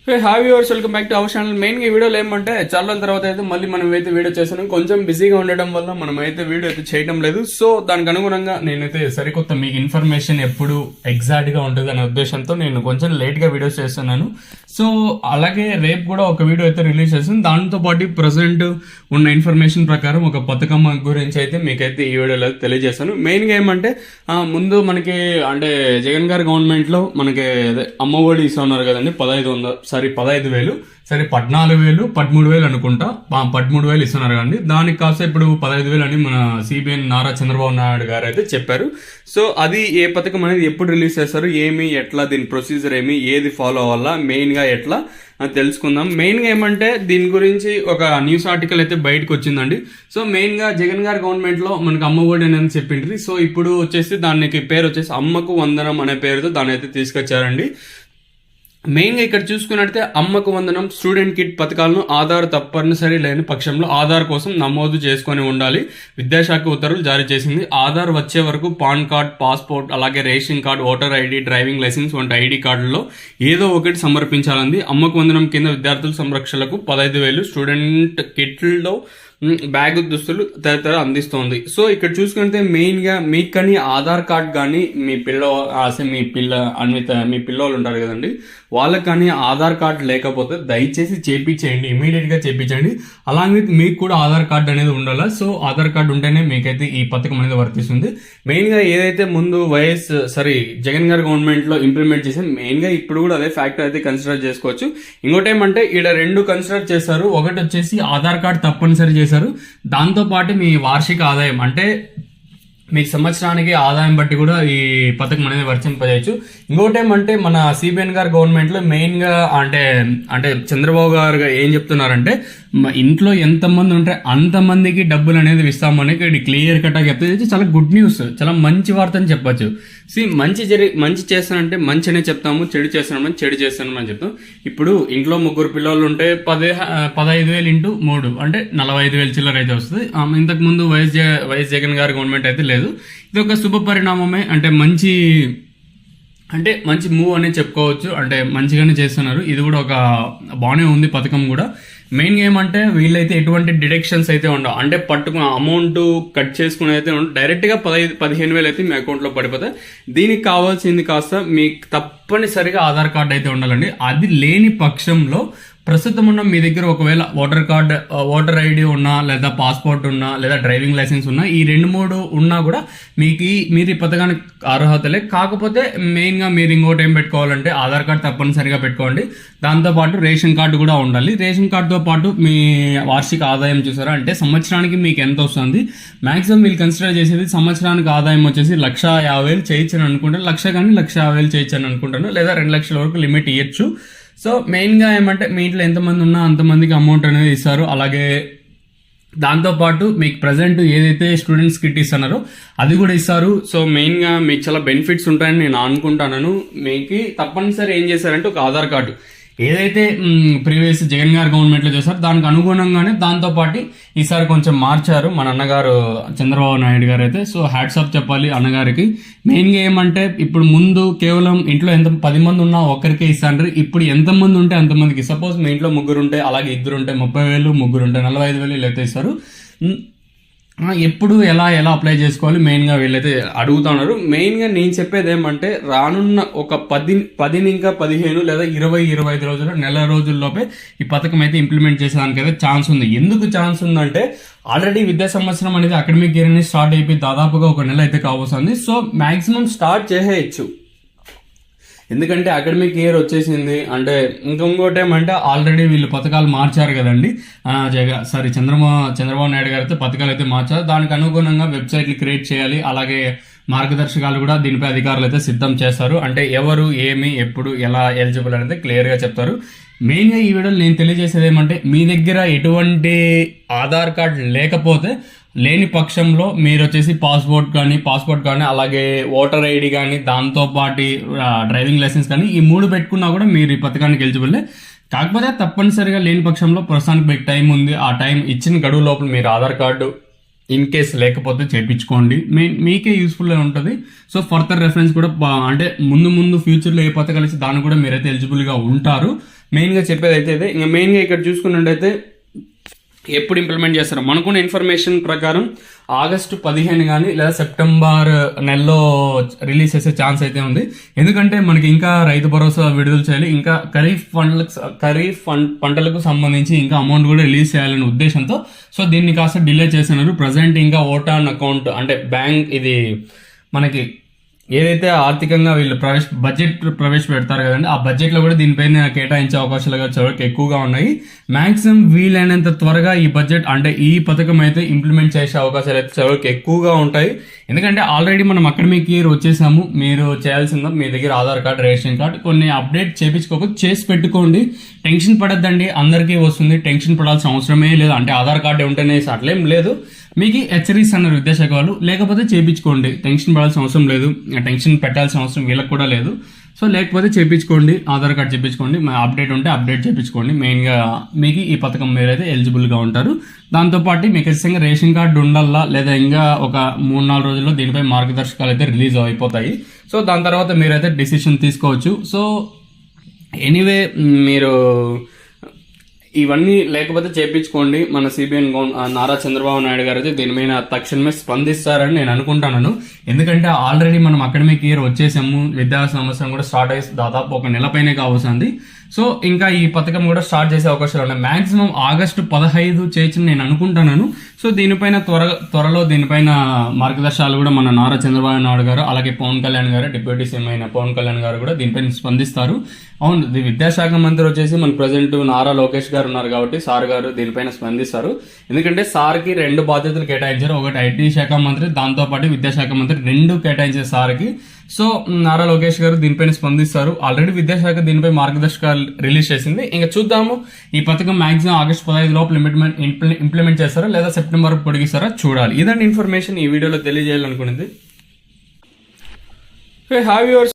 Hi viewers, welcome back to our channel. మెయిన్గా ఈ వీడియోలో ఏమంటే చాలా రోజుల తర్వాత అయితే మళ్ళీ మనం అయితే వీడియో చేస్తున్నాం. కొంచెం బిజీగా ఉండడం వల్ల మనం అయితే వీడియో అయితే చేయడం లేదు. సో దానికి అనుగుణంగా నేనైతే సరికొత్త మీకు ఇన్ఫర్మేషన్ ఎప్పుడు ఎగ్జాక్ట్గా ఉంటుంది అనే ఉద్దేశంతో నేను కొంచెం లేట్గా వీడియోస్ చేస్తున్నాను. సో అలాగే రేపు కూడా ఒక వీడియో అయితే రిలీజ్ చేస్తాను. దాంతో పాటు ప్రజెంట్ ఉన్న ఇన్ఫర్మేషన్ ప్రకారం ఒక పథకం గురించి అయితే మీకైతే ఈ వీడియోలో తెలియజేస్తాను. మెయిన్గా ఏమంటే ముందు మనకి అంటే జగన్ గారి గవర్నమెంట్లో మనకి అమ్మఒడి ఇస్తున్నారు కదండి, 15,000 సరే 14,000 13,000 అనుకుంటా, 13,000 ఇస్తున్నారు కదండి. దానికి కాస్త ఇప్పుడు 15,000 అని మన సిబిఎన్ నారా చంద్రబాబు నాయుడు గారు అయితే చెప్పారు. సో అది ఏ పథకం అనేది ఎప్పుడు రిలీజ్ చేస్తారు, ఏమి ఎట్లా, దీని ప్రొసీజర్ ఏమి, ఏది ఫాలో అవ్వాలా, మెయిన్గా ఎట్లా తెలుసుకుందాం. మెయిన్గా ఏమంటే దీని గురించి ఒక న్యూస్ ఆర్టికల్ అయితే బయటకు వచ్చిందండి. సో మెయిన్గా జగన్ గారి గవర్నమెంట్లో మనకు అమ్మఒడి అనేది చెప్పిండ్రి. సో ఇప్పుడు వచ్చేసి దానికి పేరు వచ్చేసి అమ్మకు వందనం అనే పేరుతో దాన్ని అయితే తీసుకొచ్చారండి. మెయిన్గా ఇక్కడ చూసుకున్నట్లయితే అమ్మకు వందనం, స్టూడెంట్ కిట్ పథకాలను ఆధార్ తప్పనిసరి లేని పక్షంలో ఆధార్ కోసం నమోదు చేసుకొని ఉండాలి. విద్యాశాఖ ఉత్తర్వులు జారీ చేసింది. ఆధార్ వచ్చే వరకు పాన్ కార్డ్, పాస్పోర్ట్, అలాగే ration card, voter ID, driving licence వంటి ఐడి కార్డుల్లో ఏదో ఒకటి సమర్పించాలంది. అమ్మకు వందనం కింద విద్యార్థుల సంరక్షణలకు 15,000, స్టూడెంట్ కిట్లో బ్యాగ్, దుస్తులు తదితర అందిస్తోంది. సో ఇక్కడ చూసుకుంటే మెయిన్గా మీకు కానీ ఆధార్ కార్డ్ కానీ మీ పిల్లలు ఉంటారు కదండి, వాళ్ళకి కానీ ఆధార్ కార్డ్ లేకపోతే దయచేసి చేయించేయండి, ఇమీడియట్గా చేయించండి. అలాగే మీకు కూడా ఆధార్ కార్డ్ అనేది ఉండాలి. సో ఆధార్ కార్డు ఉంటేనే మీకైతే ఈ పథకం అనేది వర్తిస్తుంది. మెయిన్గా ఏదైతే ముందు జగన్ గారి గవర్నమెంట్లో ఇంప్లిమెంట్ చేసి మెయిన్గా ఇప్పుడు కూడా అదే ఫ్యాక్టర్ అయితే కన్సిడర్ చేసుకోవచ్చు. ఇంకోటి ఏమంటే ఇక్కడ 2 కన్సిడర్ చేశారు. ఒకటి వచ్చేసి ఆధార్ కార్డ్ తప్పనిసరి చేశారు. దాంతో పాటు మీ వార్షిక ఆదాయం అంటే మీకు సంవత్సరానికి ఆదాయం బట్టి కూడా ఈ పథకం అనేది వర్తింపజేయచ్చు. ఇంకోటి ఏమంటే మన సిబిఎన్ గారి గవర్నమెంట్లో మెయిన్గా అంటే చంద్రబాబు గారు ఏం చెప్తున్నారంటే ఇంట్లో ఎంతమంది ఉంటే అంతమందికి డబ్బులు అనేది ఇస్తామని క్లియర్ కట్గా చెప్తే చాలా గుడ్ న్యూస్, చాలా మంచి వార్త అని చెప్పచ్చు. మంచి చేస్తానంటే మంచి అనే చెప్తాము, చెడు చేస్తానని చెడు చేస్తానని చెప్తాం. ఇప్పుడు ఇంట్లో 3 పిల్లలు ఉంటే 15,000 ఇంటూ 3 అంటే 45,000 చిల్లర అయితే వస్తుంది. ఇంతకు ముందు వైఎస్ జగన్ గారి గవర్నమెంట్ అయితే లేదు. ఇది ఒక శుభ పరిణామమే, అంటే మంచి మూవ్ అనేది చెప్పుకోవచ్చు. అంటే మంచిగానే చేస్తున్నారు. ఇది కూడా ఒక బాగానే ఉంది పథకం కూడా. మెయిన్గా ఏమంటే వీళ్ళైతే ఎటువంటి డిడక్షన్స్ అయితే ఉండవు, అంటే పట్టుకున్న అమౌంట్ కట్ చేసుకుని అయితే ఉండవు. డైరెక్ట్గా 15,000 అయితే మీ అకౌంట్లో పడిపోతాయి. దీనికి కావాల్సింది కాస్త మీకు తప్పనిసరిగా ఆధార్ కార్డు అయితే ఉండాలండి. అది లేని పక్షంలో ప్రస్తుతం ఉన్న మీ దగ్గర ఒకవేళ ఓటర్ ఐడి ఉన్నా, లేదా పాస్పోర్ట్ ఉన్నా, లేదా డ్రైవింగ్ లైసెన్స్ ఉన్నా, ఈ 2-3 ఉన్నా కూడా మీరు ఈ పథకానికి అర్హతలే. కాకపోతే మెయిన్గా మీరు ఇంకోటి ఏం పెట్టుకోవాలంటే ఆధార్ కార్డు తప్పనిసరిగా పెట్టుకోండి. దాంతోపాటు రేషన్ కార్డు కూడా ఉండాలి. రేషన్ కార్డుతో పాటు మీ వార్షిక ఆదాయం చూసారా, అంటే సంవత్సరానికి మీకు ఎంత వస్తుంది. మాక్సిమం వీళ్ళు కన్సిడర్ చేసేది సంవత్సరానికి ఆదాయం వచ్చేసి 1,50,000 చేయొచ్చని అనుకుంటాను. 1,00,000 కానీ 1,50,000 చేయొచ్చని అనుకుంటాను, లేదా 2 లక్షల వరకు లిమిట్ ఇవ్వచ్చు. సో మెయిన్గా ఏమంటే మీ ఇంట్లో ఎంతమంది ఉన్నా అంతమందికి అమౌంట్ అనేది ఇస్తారు. అలాగే దాంతోపాటు మీకు ప్రజెంట్ ఏదైతే స్టూడెంట్స్ కిట్ ఇస్తున్నారో అది కూడా ఇస్తారు. సో మెయిన్గా మీకు చాలా బెనిఫిట్స్ ఉంటాయని నేను అనుకుంటున్నాను. మీకు తప్పనిసరి ఏం చేశారంటే ఒక ఆధార్ కార్డు ఏదైతే ప్రీవియస్ జగన్ గారి గవర్నమెంట్లో చేశారో దానికి అనుగుణంగానే దాంతోపాటు ఈసారి కొంచెం మార్చారు మన అన్నగారు చంద్రబాబు నాయుడు గారు అయితే. సో హ్యాట్స్ ఆఫ్ చెప్పాలి అన్నగారికి. మెయిన్గా ఏమంటే ఇప్పుడు ముందు కేవలం ఇంట్లో 10 మంది ఉన్నా ఒక్కరికే ఇస్తాండ్రు. ఇప్పుడు ఎంతమంది ఉంటే అంతమందికి, సపోజ్ మీ ఇంట్లో 3 ఉంటే, అలాగే 2 ఉంటే 30,000, 3 ఉంటే 45,000 అయితే ఇస్తారు. ఎప్పుడు ఎలా అప్లై చేసుకోవాలి మెయిన్గా వీళ్ళైతే అడుగుతున్నారు. మెయిన్గా నేను చెప్పేది ఏమంటే రానున్న ఒక 10 ఇంకా 15 లేదా 20-25 రోజులు, నెల రోజుల్లోపే ఈ పథకం అయితే ఇంప్లిమెంట్ చేసేదానికి అయితే ఛాన్స్ ఉంది. ఎందుకు ఛాన్స్ ఉందంటే ఆల్రెడీ విద్యా సంవత్సరం అనేది అకాడమిక్ ఇయర్ అనేది స్టార్ట్ అయిపోయి దాదాపుగా 1 నెల అయితే కావస్తుంది. సో మాక్సిమం స్టార్ట్ చేసేయచ్చు, ఎందుకంటే అకాడమిక్ ఇయర్ వచ్చేసింది. అంటే ఇంకోటి ఏమంటే ఆల్రెడీ వీళ్ళు పథకాలు మార్చారు కదండి. చంద్రబాబు నాయుడు గారు అయితే పథకాలు అయితే మార్చారు. దానికి అనుగుణంగా వెబ్సైట్లు క్రియేట్ చేయాలి. అలాగే మార్గదర్శకాలు కూడా దీనిపై అధికారులు అయితే సిద్ధం చేస్తారు. అంటే ఎవరు ఏమి ఎప్పుడు ఎలా ఎలిజిబుల్ అనేది క్లియర్గా చెప్తారు. మెయిన్గా ఈ వీడియోలో నేను తెలియజేసేది ఏమంటే మీ దగ్గర ఎటువంటి ఆధార్ కార్డ్ లేని పక్షంలో మీరు వచ్చేసి పాస్పోర్ట్ కానీ అలాగే ఓటర్ ఐడి కానీ దాంతోపాటు డ్రైవింగ్ లైసెన్స్ కానీ ఈ 3 పెట్టుకున్నా కూడా మీరు ఈ పథకానికి ఎలిజిబుల్. కాకపోతే తప్పనిసరిగా లేని పక్షంలో ప్రస్తుతానికి మీకు టైం ఉంది. ఆ టైం ఇచ్చిన గడువు లోపల మీరు ఆధార్ కార్డు ఇన్ కేస్ లేకపోతే చేయించుకోండి, మీకే యూస్ఫుల్గా ఉంటుంది. సో ఫర్దర్ రెఫరెన్స్ కూడా అంటే ముందు ముందు ఫ్యూచర్లో ఏ పథకాలు ఇచ్చి దాన్ని కూడా మీరైతే ఎలిజిబుల్గా ఉంటారు. మెయిన్గా చెప్పేది అయితే ఇదే. ఇంకా మెయిన్గా ఇక్కడ చూసుకున్నట్టయితే ఎప్పుడు ఇంప్లిమెంట్ చేస్తారో మనకున్న ఇన్ఫర్మేషన్ ప్రకారం ఆగస్టు 15 కానీ లేదా సెప్టెంబర్ నెలలో రిలీజ్ చేసే ఛాన్స్ అయితే ఉంది. ఎందుకంటే మనకి ఇంకా రైతు భరోసా విడుదల చేయాలి, ఇంకా ఖరీఫ్ పంటలకు సంబంధించి ఇంకా అమౌంట్ కూడా రిలీజ్ చేయాలనే ఉద్దేశంతో సో దీన్ని కాస్త డిలే చేస్తున్నారు. ప్రజెంట్ ఇంకా ఓటాన్ అకౌంట్ అంటే బ్యాంక్ ఇది మనకి ఏదైతే ఆర్థికంగా వీళ్ళు బడ్జెట్ ప్రవేశపెడతారు కదండి, ఆ బడ్జెట్లో కూడా దీనిపైన కేటాయించే అవకాశాలు చాలా ఎక్కువగా ఉన్నాయి. మాక్సిమం వీలైనంత త్వరగా ఈ బడ్జెట్ అంటే ఈ పథకం అయితే ఇంప్లిమెంట్ చేసే అవకాశాలు అయితే చాలా ఎక్కువగా ఉంటాయి. ఎందుకంటే ఆల్రెడీ మనం అకాడమిక్ ఇయర్ వచ్చేసాము. మీరు చేయాల్సిందో మీ దగ్గర ఆధార్ కార్డ్, రేషన్ కార్డ్ కొన్ని అప్డేట్ చేయించుకోకపోతే చేసి పెట్టుకోండి. టెన్షన్ పడద్దండి, అందరికీ వస్తుంది, టెన్షన్ పడాల్సిన అవసరమే లేదు. అంటే ఆధార్ కార్డు ఉంటేనే అట్లేం లేదు, మీకు హెచ్చరీస్ అన్నారు విద్యాశాఖ వాళ్ళు, లేకపోతే చేయించుకోండి, టెన్షన్ పడాల్సిన అవసరం లేదు, టెన్షన్ పెట్టాల్సిన అవసరం వీళ్ళకి కూడా లేదు. సో లేకపోతే చేయించుకోండి, ఆధార్ కార్డ్ చేయించుకోండి, అప్డేట్ ఉంటే అప్డేట్ చేయించుకోండి. మెయిన్గా మీకు ఈ పథకం మీరైతే ఎలిజిబుల్గా ఉంటారు. దాంతోపాటు మీకు ఖచ్చితంగా రేషన్ కార్డు ఉండాలా, లేదా ఇంకా ఒక 3-4 రోజుల్లో దీనిపై మార్గదర్శకాలు అయితే రిలీజ్ అయిపోతాయి. సో దాని తర్వాత మీరైతే డిసిషన్ తీసుకోవచ్చు. సో ఎనీవే మీరు ఇవన్నీ లేకపోతే చేయించుకోండి. మన సిబిఎన్ నారా చంద్రబాబు నాయుడు గారు అయితే దీని మీద తక్షణమే స్పందిస్తారని నేను అనుకుంటున్నాను. ఎందుకంటే ఆల్రెడీ మనం అకాడమిక్ ఇయర్ వచ్చేసాము, విద్యా సంవత్సరం కూడా స్టార్ట్ అయ్యి దాదాపు 1 నెల పైనే కావస్తుంది. సో ఇంకా ఈ పథకం కూడా స్టార్ట్ చేసే అవకాశాలు ఉన్నాయి. మాక్సిమం ఆగస్టు 15 చేయొచ్చని నేను అనుకుంటున్నాను. సో దీనిపైన త్వరలో దీనిపైన మార్గదర్శకాలు కూడా మన నారా చంద్రబాబు నాయుడు గారు, అలాగే పవన్ కళ్యాణ్ గారు, డిప్యూటీ సీఎం అయిన పవన్ కళ్యాణ్ గారు కూడా దీనిపైన స్పందిస్తారు. అవును, విద్యాశాఖ మంత్రి వచ్చేసి మన ప్రజెంట్ నారా లోకేష్ గారు ఉన్నారు కాబట్టి సార్ గారు దీనిపైన స్పందిస్తారు. ఎందుకంటే సార్కి 2 బాధ్యతలు కేటాయించారు, ఒకటి ఐటీ శాఖ మంత్రి, దాంతోపాటు విద్యాశాఖ మంత్రి 2 కేటాయించారు సార్కి. సో నారా లోకేష్ గారు దీనిపైన స్పందిస్తారు. ఆల్రెడీ విద్యాశాఖ దీనిపై మార్గదర్శకాలు రిలీజ్ చేసింది. ఇంకా చూద్దాము ఈ పథకం మాక్సిమం ఆగస్టు 15 లోపల ఇంప్లిమెంట్ చేస్తారా లేదా సెప్టెంబర్ పొడిగిస్తారా చూడాలి. ఇదండి ఇన్ఫర్మేషన్ ఈ వీడియోలో తెలియజేయాలనుకునేది. Have your